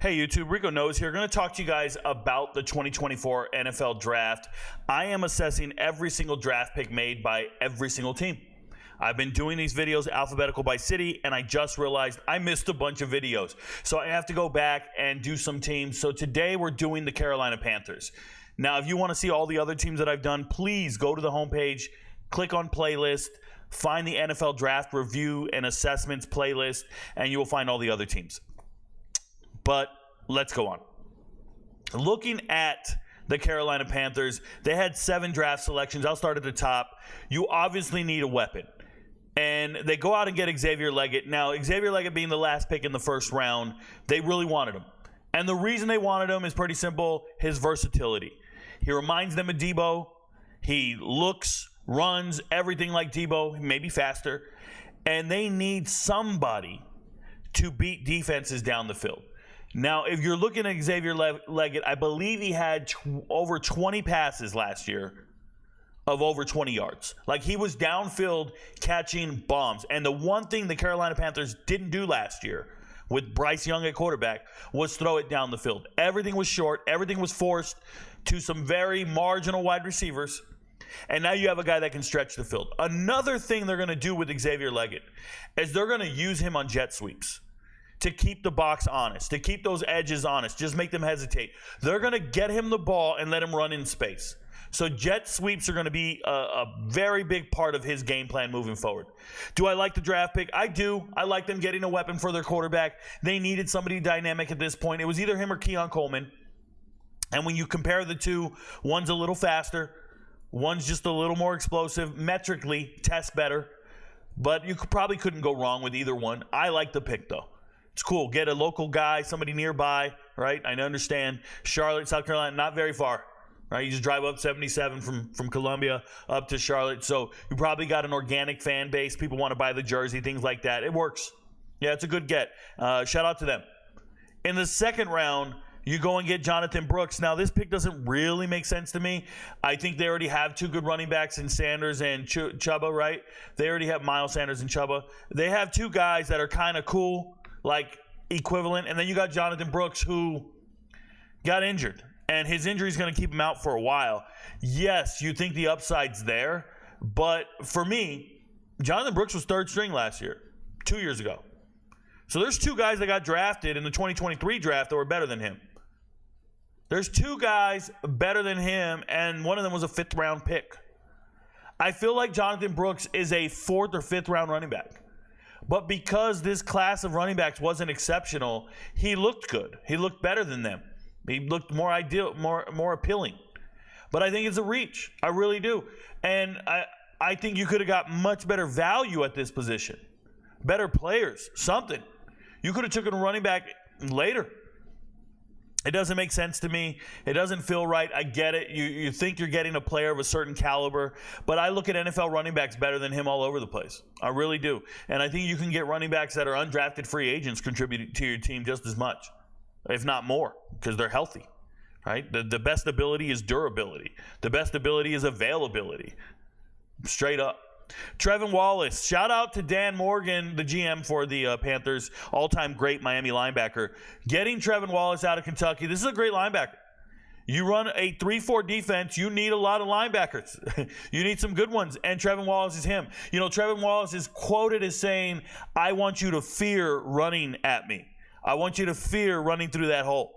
Hey YouTube, Ricoknows here. Going to talk to you guys about the 2024 NFL Draft. I am assessing every single draft pick made by every single team. I've been doing these videos alphabetical by city, and I just realized I missed a bunch of videos. So I have to go back and do some teams. So today we're doing the Carolina Panthers. Now, if you want to see all the other teams that I've done, please go to the homepage, click on playlist, find the NFL Draft Review and Assessments playlist, and you will find all the other teams. But let's go on. Looking at the Carolina Panthers, they had 7 draft selections. I'll start at the top. You obviously need a weapon. And they go out and get Xavier Legette. Now, Xavier Legette being the last pick in the first round, they really wanted him. And the reason they wanted him is pretty simple, his versatility. He reminds them of Debo. He looks, runs, everything like Debo, maybe faster. And they need somebody to beat defenses down the field. Now, if you're looking at Xavier Legette, I believe he had over 20 passes last year of over 20 yards. Like, he was downfield catching bombs. And the one thing the Carolina Panthers didn't do last year with Bryce Young at quarterback was throw it down the field. Everything was short. Everything was forced to some very marginal wide receivers. And now you have a guy that can stretch the field. Another thing they're going to do with Xavier Legette is they're going to use him on jet sweeps to keep the box honest, to keep those edges honest, just make them hesitate. They're going to get him the ball and let him run in space. So jet sweeps are going to be a very big part of his game plan moving forward. Do I like the draft pick? I do. I like them getting a weapon for their quarterback. They needed somebody dynamic at this point. It was either him or Keon Coleman. And when you compare the two, one's a little faster, one's just a little more explosive, metrically tests better. But you probably couldn't go wrong with either one. I like the pick, though. It's cool. Get a local guy, somebody nearby, right? I understand Charlotte, South Carolina, not very far, right? You just drive up 77 from Columbia up to Charlotte. So you probably got an organic fan base. People want to buy the jersey, things like that. It works. Yeah, it's a good get. Shout out to them. In the second round, you go and get Jonathan Brooks. Now, this pick doesn't really make sense to me. I think they already have 2 good running backs in Sanders and Chuba, right? They already have Miles Sanders and Chuba. They have 2 guys that are kind of cool, like equivalent, and then you got Jonathan Brooks, who got injured, and his injury is going to keep him out for a while. Yes, you think the upside's there, but for me, Jonathan Brooks was 3rd string last year, 2 years ago. So there's 2 guys that got drafted in the 2023 draft that were better than him. There's 2 guys better than him, and one of them was a 5th round pick. I feel like Jonathan Brooks is a 4th or 5th round running back. But because this class of running backs wasn't exceptional, he looked good. He looked better than them. He looked more ideal, more appealing. But I think it's a reach. I really do. And I think you could have got much better value at this position. Better players, something. You could have taken a running back later. It doesn't make sense to me. It doesn't feel right. I get it. You think you're getting a player of a certain caliber, but I look at NFL running backs better than him all over the place. I really do. And I think you can get running backs that are undrafted free agents contributing to your team just as much, if not more, because they're healthy, right? The best ability is durability. The best ability is availability. Straight up. Trevon Wallace, shout out to Dan Morgan, the GM for the Panthers, all-time great Miami linebacker. Getting Trevon Wallace out of Kentucky, this is a great linebacker. You run a 3-4 defense, you need a lot of linebackers. You need some good ones, and Trevon Wallace is him. You know, Trevon Wallace is quoted as saying, I want you to fear running at me. I want you to fear running through that hole.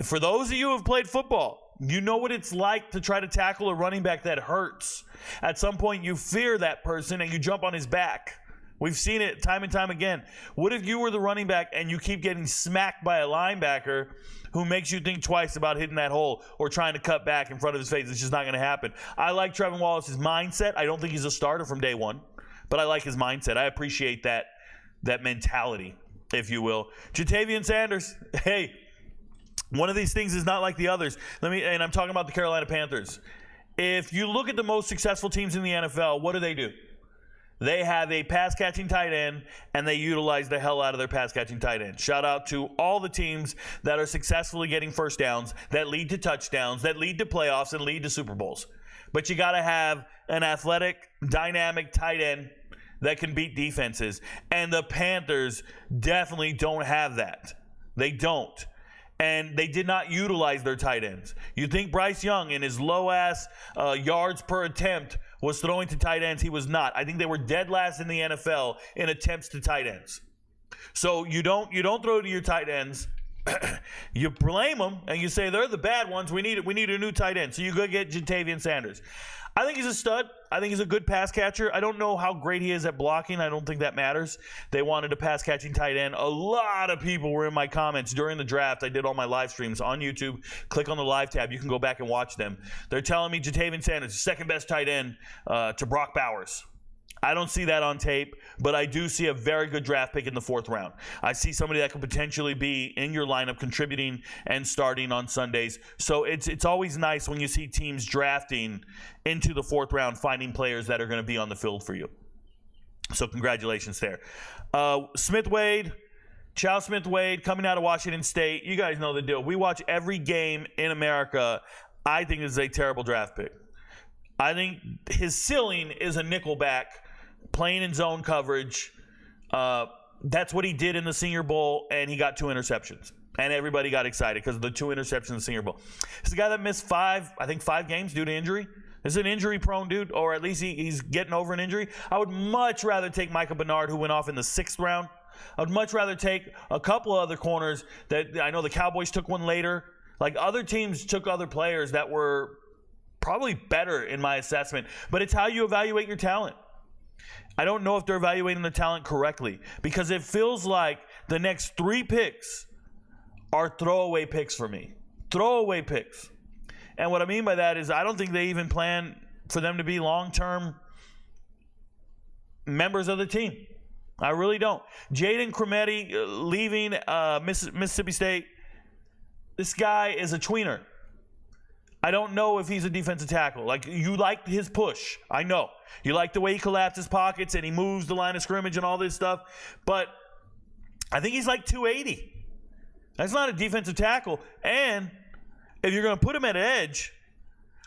For those of you who have played football, you know what it's like to try to tackle a running back that hurts. At some point, you fear that person and you jump on his back. We've seen it time and time again. What if you were the running back and you keep getting smacked by a linebacker who makes you think twice about hitting that hole or trying to cut back in front of his face? It's just not going to happen. I like Trevon Wallace's mindset. I don't think he's a starter from day one, but I like his mindset. I appreciate that mentality, if you will. Ja'Tavion Sanders, hey, one of these things is not like the others. And I'm talking about the Carolina Panthers. If you look at the most successful teams in the NFL, what do? They have a pass-catching tight end, and they utilize the hell out of their pass-catching tight end. Shout out to all the teams that are successfully getting first downs, that lead to touchdowns, that lead to playoffs, and lead to Super Bowls. But you got to have an athletic, dynamic tight end that can beat defenses. And the Panthers definitely don't have that. They don't. And they did not utilize their tight ends. You think Bryce Young in his low-ass yards per attempt was throwing to tight ends? He was not. I think they were dead last in the NFL in attempts to tight ends. So you don't throw to your tight ends. You blame them and you say they're the bad ones. We need a new tight end. So you go get Ja'Tavion Sanders. I think he's a stud. I think he's a good pass catcher. I don't know how great he is at blocking. I don't think that matters. They wanted a pass catching tight end. A lot of people were in my comments during the draft. I did all my live streams on YouTube. Click on the live tab. You can go back and watch them. They're telling me Ja'Tavion Sanders is the second best tight end to Brock Bowers. I don't see that on tape, but I do see a very good draft pick in the 4th round. I see somebody that could potentially be in your lineup contributing and starting on Sundays. So it's always nice when you see teams drafting into the 4th round, finding players that are going to be on the field for you. So congratulations there. Smith-Wade, Chow Smith-Wade coming out of Washington State. You guys know the deal. We watch every game in America. I think this is a terrible draft pick. I think his ceiling is a nickelback playing in zone coverage. That's what he did in the Senior Bowl, and he got 2 interceptions. And everybody got excited because of the 2 interceptions in the Senior Bowl. He's a guy that missed 5 games due to injury. This is an injury-prone dude, or at least he's getting over an injury. I would much rather take Micah Bernard, who went off in the 6th round. I would much rather take a couple of other corners that I know the Cowboys took one later. Like, other teams took other players that were probably better in my assessment, but it's how you evaluate your talent. I don't know if they're evaluating the talent correctly because it feels like the next 3 picks are throwaway picks for me. Throwaway picks. And what I mean by that is I don't think they even plan for them to be long-term members of the team. I really don't. Jaden Crometti leaving Mississippi State. This guy is a tweener. I don't know if he's a defensive tackle. Like, you like his push. I know. You like the way he collapses pockets and he moves the line of scrimmage and all this stuff. But I think he's like 280. That's not a defensive tackle. And if you're going to put him at edge,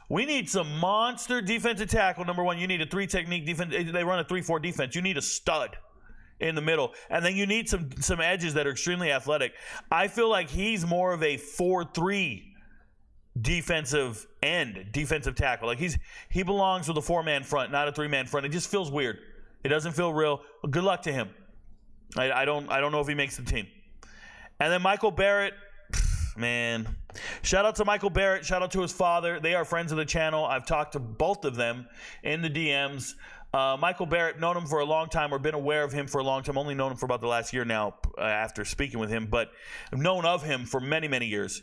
we need some monster defensive tackle. Number one, you need a 3-technique defense. They run a 3-4 defense. You need a stud in the middle. And then you need some edges that are extremely athletic. I feel like he's more of a 4-3 defensive tackle. Like, he belongs with a 4-man front, not a 3-man front. It just feels weird. It doesn't feel real. Good luck to him. I don't know if he makes the team. And then Michael Barrett, man. Shout out to Michael Barrett. Shout out to his father. They are friends of the channel. I've talked to both of them in the DMs. Michael Barrett, known him for a long time or been aware of him for a long time. Only known him for about the last year now after speaking with him, but I've known of him for many, many years.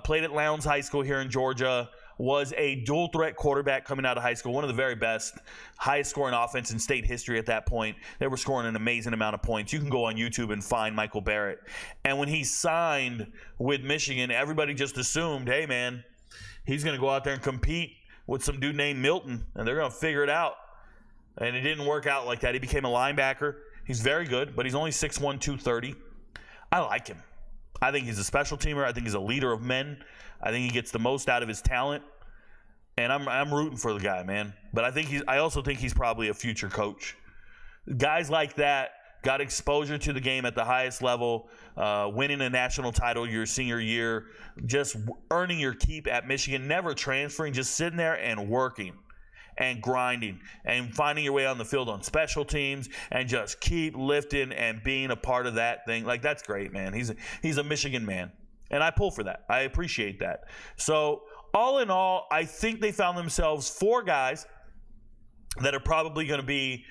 Played at Lowndes High School here in Georgia. Was a dual-threat quarterback coming out of high school. One of the very best, highest-scoring offense in state history at that point. They were scoring an amazing amount of points. You can go on YouTube and find Michael Barrett. And when he signed with Michigan, everybody just assumed, hey, man, he's going to go out there and compete with some dude named Milton, and they're going to figure it out. And it didn't work out like that. He became a linebacker. He's very good, but he's only 6'1", 230. I like him. I think he's a special teamer. I think he's a leader of men. I think he gets the most out of his talent. And I'm rooting for the guy, man. But I also think he's probably a future coach. Guys like that got exposure to the game at the highest level, winning a national title your senior year, just earning your keep at Michigan, never transferring, just sitting there and working and grinding and finding your way on the field on special teams and just keep lifting and being a part of that thing. Like, that's great, man. He's a Michigan man, and I pull for that. I appreciate that. So all in all, I think they found themselves 4 guys that are probably going to be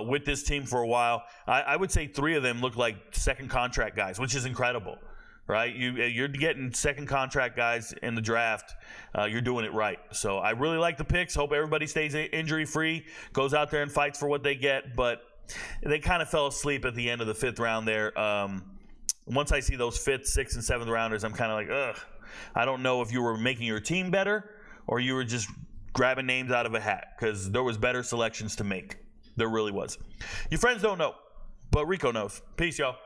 with this team for a while. I would say 3 of them look like second contract guys, which is incredible. Right? You're getting second contract guys in the draft. You're doing it right. So I really like the picks. Hope everybody stays injury-free, goes out there and fights for what they get. But they kind of fell asleep at the end of the 5th round there. Once I see those 5th, 6th, and 7th rounders, I'm kind of like, ugh. I don't know if you were making your team better or you were just grabbing names out of a hat, because there was better selections to make. There really was. Your friends don't know, but Rico knows. Peace, y'all.